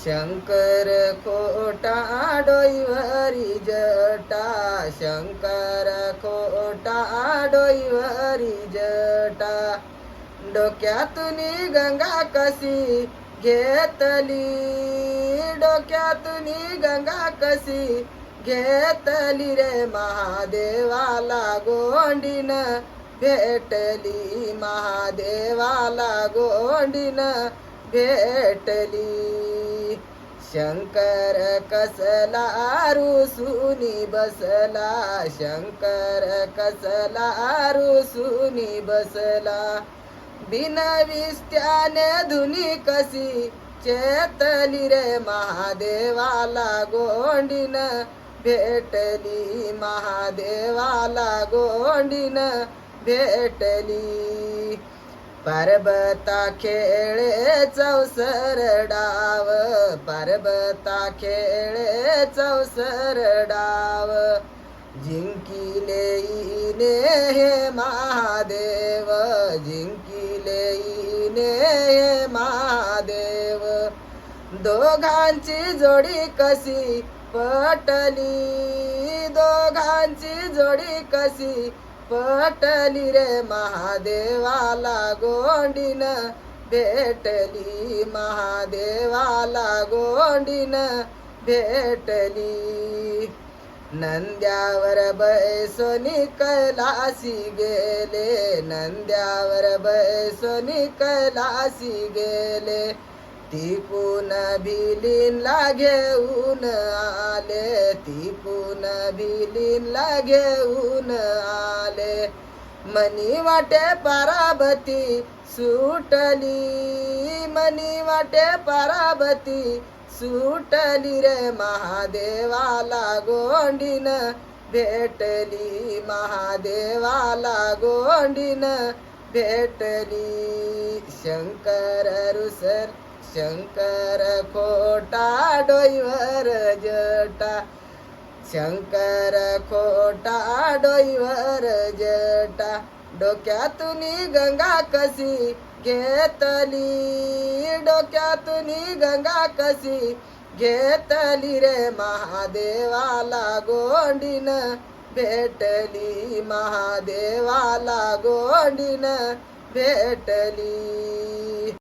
शंकर खोटा डोईवरी जटा, शंकर खोटा डोईवरी जटा, डोक्यातून गंगा कशी घेतली, डोक्यातून गंगा कशी घेतली रे, महादेवाला गोंडीन भेटली, महादेवाला गोंडीन भेटली. शंकर कसला रुसूनी बसला, शंकर कसला रुसूनी बसला, बिनविस्त्याने धुनी कशी चेतली रे, महादेवाला गोंडीन भेटली, महादेवाला गोंडीन भेटली. पर्वता खेळे चौसर डाव, पर्वता खेळे चौसर डाव, जिंकिले इने हे महादेव, जिंकिले इने हे महादेव, दोघांची जोडी कशी पटली, दोघांची जोडी कशी पटली रे, महादेवाला गोंडीन भेटली, महादेवाला गोंडीन भेटली. नंद्यावर बैसोनी कैलासी गेले, नंद्यावर बैसोनी कैलासी गेले, तिकून भिलीनला घेऊन आले, तिकून भिलीनला घेऊन आले, मनी वाटे पराभती सुटली, मनी वाटे पराभती सुटली रे, महादेवाला गोंडीन भेटली, महादेवाला गोंडीन भेटली. शंकर रुसर, शंकर खोटा डोईवर जटा, शंकर खोटा डोईवर जटा, डोक्यातून गंगा कशी घेतली, डोक्यातून गंगा कशी घेतली रे, महादेवाला गोंडीन भेटली, महादेवाला गोंडीन भेटली.